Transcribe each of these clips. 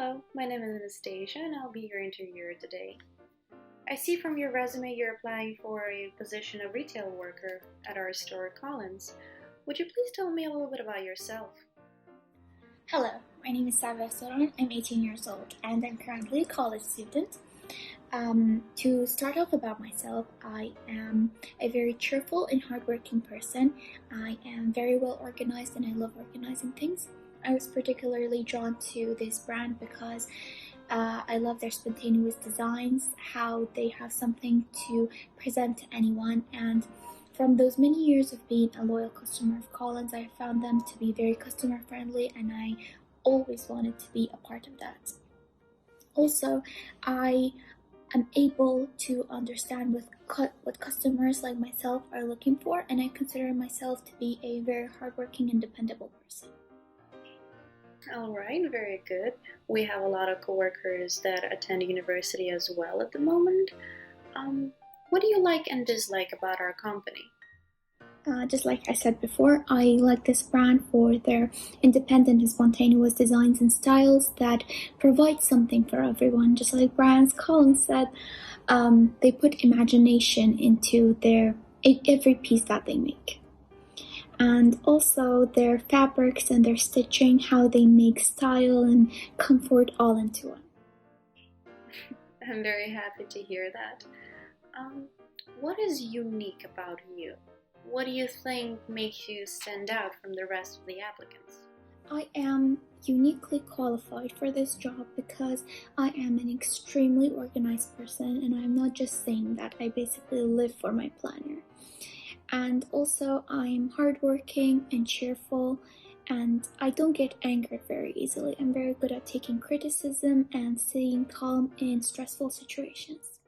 Hello, my name is Anastasia and I'll be your interviewer today. I see from your resume you're applying for a position of retail worker at our store Collins. Would you please tell me a little bit about yourself? Hello, my name is Sava Soran. I'm 18 years old and I'm currently a college student. To start off about myself, I am a very cheerful and hardworking person. I am very well organized and I love organizing things. I was particularly drawn to this brand because I love their spontaneous designs, how they have something to present to anyone, and from those many years of being a loyal customer of Collins, I found them to be very customer friendly and I always wanted to be a part of that. Also, I am able to understand what customers like myself are looking for, and I consider myself to be a very hardworking and dependable person. Alright, very good. We have a lot of coworkers that attend university as well at the moment. What do you like and dislike about our company? Just like I said before, I like this brand for their independent and spontaneous designs and styles that provide something for everyone. Just like brands Collin said, they put imagination into every piece that they make. And also their fabrics and their stitching, how they make style and comfort all into one. I'm very happy to hear that. What is unique about you? What do you think makes you stand out from the rest of the applicants? I am uniquely qualified for this job because I am an extremely organized person, and I'm not just saying that, I basically live for my planner. And also I'm hardworking and cheerful, and I don't get angered very easily. I'm very good at taking criticism and staying calm in stressful situations.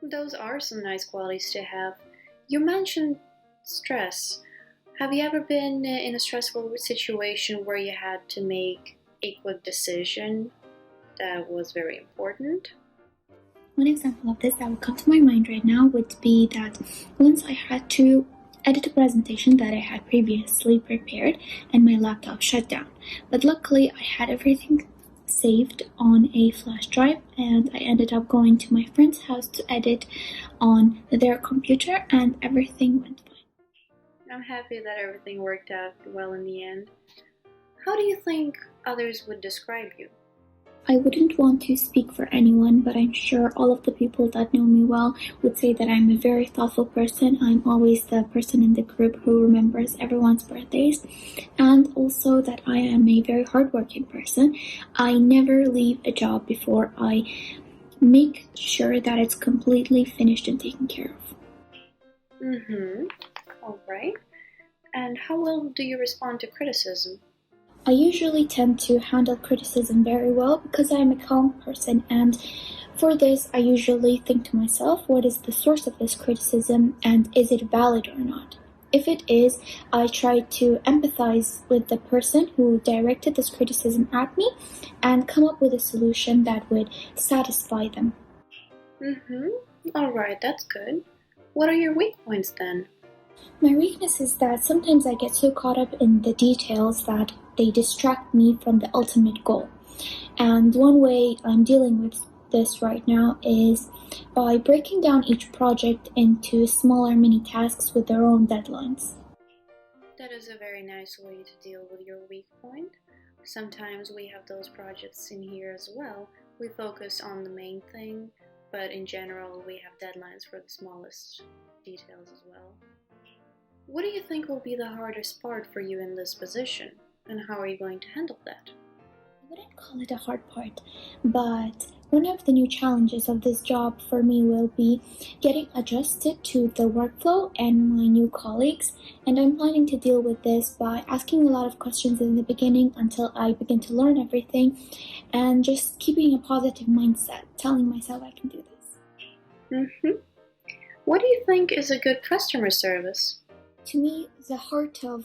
Those are some nice qualities to have. You mentioned stress. Have you ever been in a stressful situation where you had to make a quick decision that was very important? One example of this that would come to my mind right now would be that once I had to edit a presentation that I had previously prepared and my laptop shut down. But luckily I had everything saved on a flash drive and I ended up going to my friend's house to edit on their computer and everything went fine. I'm happy that everything worked out well in the end. How do you think others would describe you? I wouldn't want to speak for anyone, but I'm sure all of the people that know me well would say that I'm a very thoughtful person. I'm always the person in the group who remembers everyone's birthdays, and also that I am a very hardworking person. I never leave a job before I make sure that it's completely finished and taken care of. Alright. And how well do you respond to criticism? I usually tend to handle criticism very well because I'm a calm person, and for this I usually think to myself, what is the source of this criticism and is it valid or not? If it is, I try to empathize with the person who directed this criticism at me and come up with a solution that would satisfy them. Alright, that's good. What are your weak points then? My weakness is that sometimes I get so caught up in the details that they distract me from the ultimate goal. And one way I'm dealing with this right now is by breaking down each project into smaller mini tasks with their own deadlines. That is a very nice way to deal with your weak point. Sometimes we have those projects in here as well. We focus on the main thing, but in general we have deadlines for the smallest details as well. What do you think will be the hardest part for you in this position, and how are you going to handle that? I wouldn't call it a hard part, but one of the new challenges of this job for me will be getting adjusted to the workflow and my new colleagues, and I'm planning to deal with this by asking a lot of questions in the beginning until I begin to learn everything, and just keeping a positive mindset, telling myself I can do this. What do you think is a good customer service? To me, the heart of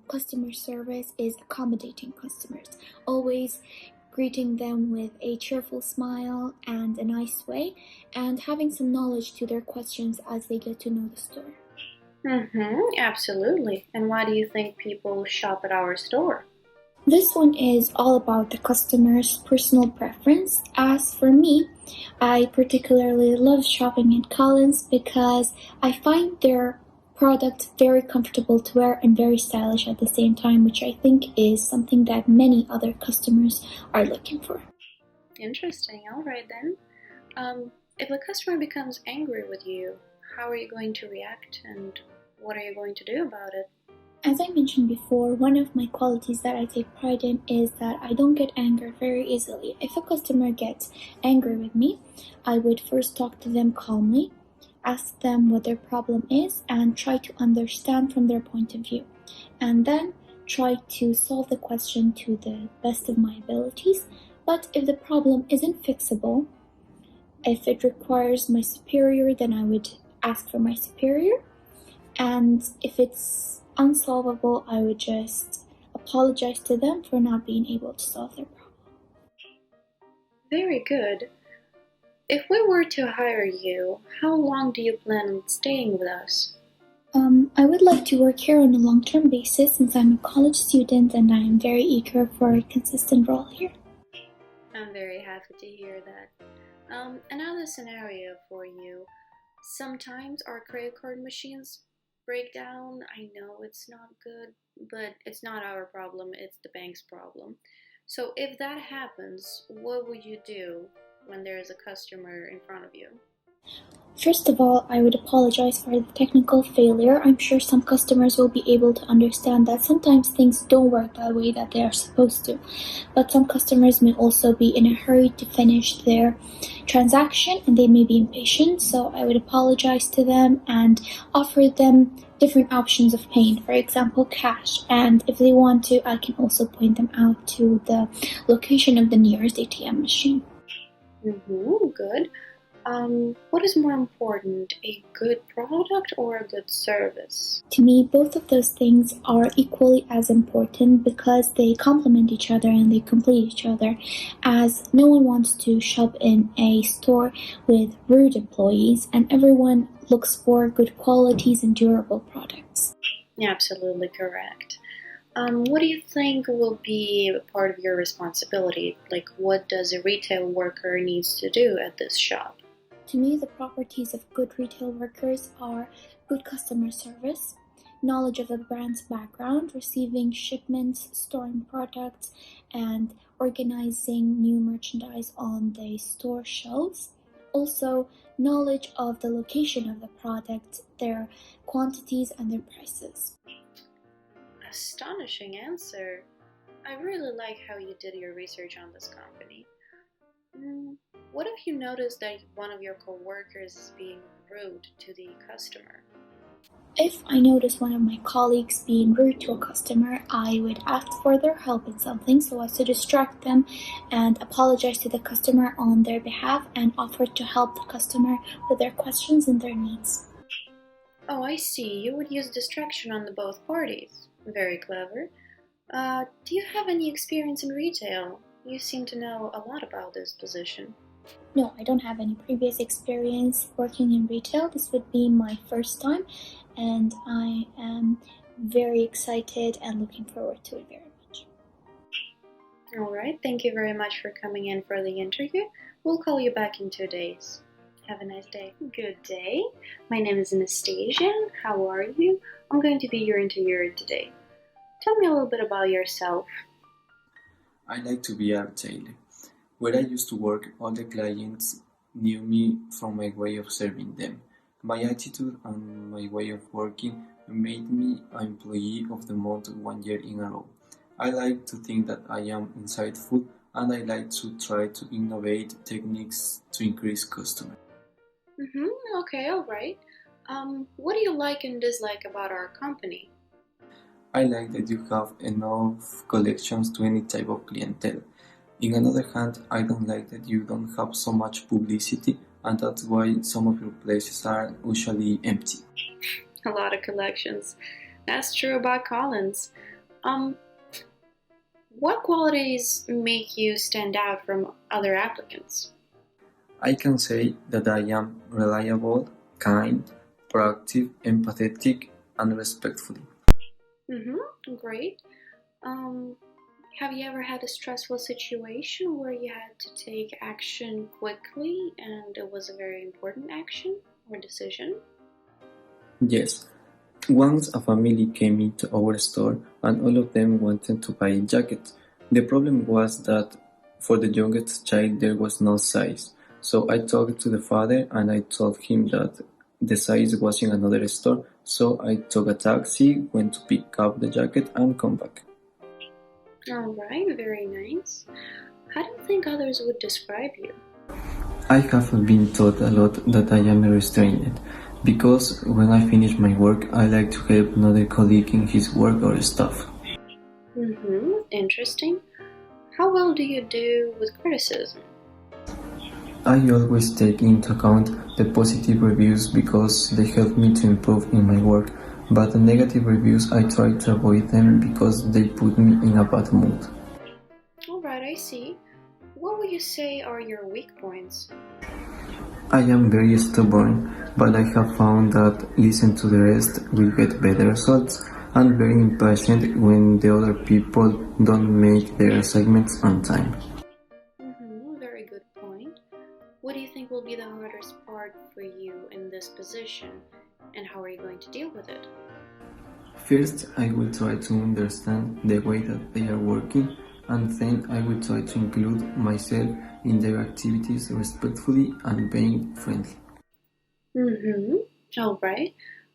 customer service is accommodating customers, always greeting them with a cheerful smile and a nice way, and having some knowledge to their questions as they get to know the store. Absolutely. And why do you think people shop at our store? This one is all about the customer's personal preference. As for me, I particularly love shopping at Collins because I find their product very comfortable to wear and very stylish at the same time, which I think is something that many other customers are looking for. Interesting. All right then. If a customer becomes angry with you, how are you going to react and what are you going to do about it? As I mentioned before, one of my qualities that I take pride in is that I don't get angered very easily. If a customer gets angry with me, I would first talk to them calmly, ask them what their problem is, and try to understand from their point of view. And then try to solve the question to the best of my abilities. But if the problem isn't fixable, if it requires my superior, then I would ask for my superior. And if it's unsolvable, I would just apologize to them for not being able to solve their problem. Very good. If we were to hire you, how long do you plan on staying with us? I would like to work here on a long-term basis since I'm a college student and I am very eager for a consistent role here. I'm very happy to hear that. Another scenario for you. Sometimes our credit card machines break down. I know it's not good, but it's not our problem, it's the bank's problem. So if that happens, what would you do when there is a customer in front of you? First of all, I would apologize for the technical failure. I'm sure some customers will be able to understand that sometimes things don't work the way that they are supposed to. But some customers may also be in a hurry to finish their transaction and they may be impatient. So I would apologize to them and offer them different options of paying, for example, cash. And if they want to, I can also point them out to the location of the nearest ATM machine. Good. What is more important, a good product or a good service? To me, both of those things are equally as important because they complement each other and they complete each other, as no one wants to shop in a store with rude employees and everyone looks for good qualities and durable products. Absolutely correct. What do you think will be part of your responsibility? Like, what does a retail worker needs to do at this shop? To me, the properties of good retail workers are good customer service, knowledge of the brand's background, receiving shipments, storing products, and organizing new merchandise on the store shelves. Also, knowledge of the location of the product, their quantities, and their prices. Astonishing answer. I really like how you did your research on this company. What if you notice that one of your coworkers is being rude to the customer? If I notice one of my colleagues being rude to a customer, I would ask for their help in something so as to distract them and apologize to the customer on their behalf and offer to help the customer with their questions and their needs. Oh, I see. You would use distraction on the both parties. Very clever. Do you have any experience in retail? You seem to know a lot about this position. No, I don't have any previous experience working in retail. This would be my first time, and I am very excited and looking forward to it very much. All right. Thank you very much for coming in for the interview. We'll call you back in 2 days. Have a nice day. Good day. My name is Anastasia. How are you? I'm going to be your interviewer today. Tell me a little bit about yourself. I like to be a retailer. Where I used to work, all the clients knew me from my way of serving them. My attitude and my way of working made me an employee of the month 1 year in a row. I like to think that I am insightful and I like to try to innovate techniques to increase customer. Okay, all right. What do you like and dislike about our company? I like that you have enough collections to any type of clientele. In another hand, I don't like that you don't have so much publicity, and that's why some of your places are usually empty. A lot of collections. That's true about Collins. Um, what qualities make you stand out from other applicants? I can say that I am reliable, kind, proactive, empathetic, and respectful. Great. Um, Have you ever had a stressful situation where you had to take action quickly and it was a very important action or decision? Yes. Once a family came into our store and all of them wanted to buy a jacket. The problem was that for the youngest child there was no size. So I talked to the father and I told him that the size was in another store. So I took a taxi, went to pick up the jacket and come back. Alright, very nice. How do you think others would describe you? I have been told a lot that I am restrained, because when I finish my work I like to help another colleague in his work or stuff. Interesting. How well do you do with criticism? I always take into account the positive reviews because they help me to improve in my work, but the negative reviews I try to avoid them because they put me in a bad mood. Alright, I see. What would you say are your weak points? I am very stubborn, but I have found that listen to the rest will get better results, and very impatient when the other people don't make their assignments on time. Very good point. What do you think will be the hardest part for you in this position, and how are you going to deal with it? First, I will try to understand the way that they are working, and then I will try to include myself in their activities respectfully and being friendly. Alright.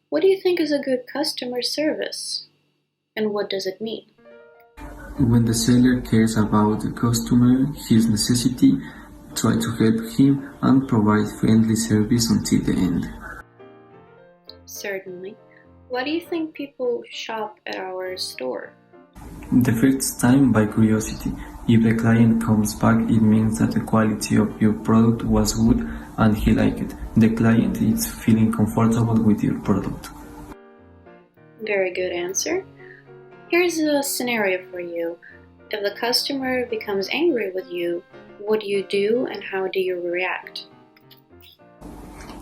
What do you think is a good customer service? And what does it mean? When the seller cares about the customer, his necessity, try to help him and provide friendly service until the end. Certainly. Why do you think people shop at our store? The first time by curiosity. If the client comes back, it means that the quality of your product was good and he liked it. The client is feeling comfortable with your product. Very good answer. Here's a scenario for you. If the customer becomes angry with you, what do you do and how do you react?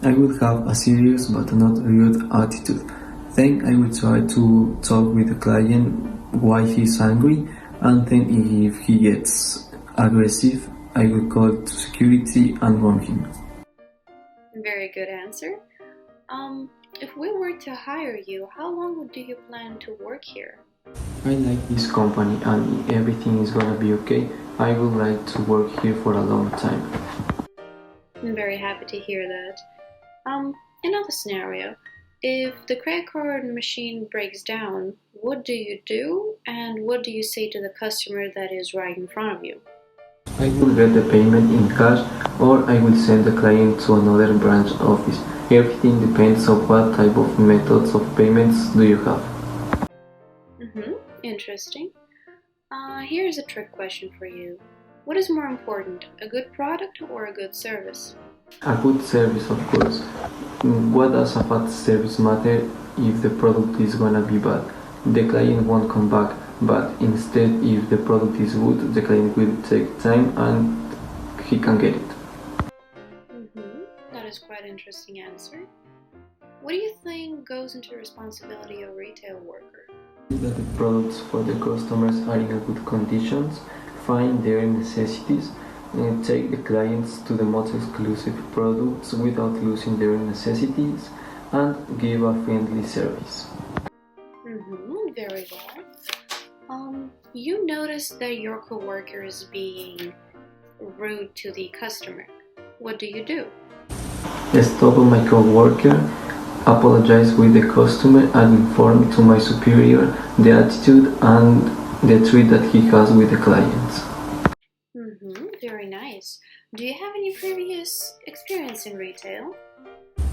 I will have a serious but not rude attitude. Then I will try to talk with the client why he's angry, and then if he gets aggressive, I will call to security and warn him. Very good answer. If we were to hire you, how long do you plan to work here? I like this company and if everything is gonna be okay, I would like to work here for a long time. I'm very happy to hear that. Another scenario. If the credit card machine breaks down, what do you do and what do you say to the customer that is right in front of you? I will get the payment in cash or I will send the client to another branch office. Everything depends on what type of methods of payments do you have. Interesting. Here's a trick question for you. What is more important, a good product or a good service? A good service, of course. What does a bad service matter if the product is gonna be bad? The client won't come back, but instead if the product is good, the client will take time and he can get it. That is quite an interesting answer. What do you think goes into the responsibility of a retail worker? That the products for the customers are in good conditions, find their necessities, and take the clients to the most exclusive products without losing their necessities, and give a friendly service. Very well. You noticed that your coworker is being rude to the customer. What do you do? Stop my coworker, apologize with the customer, and inform to my superior the attitude and the treat that he has with the clients. Very nice. Do you have any previous experience in retail?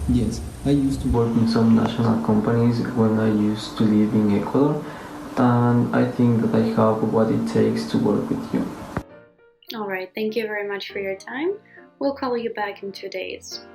Yes, I used to work in some national companies when I used to live in Ecuador, and I think that I have what it takes to work with you. Alright, thank you very much for your time. We'll call you back in 2 days.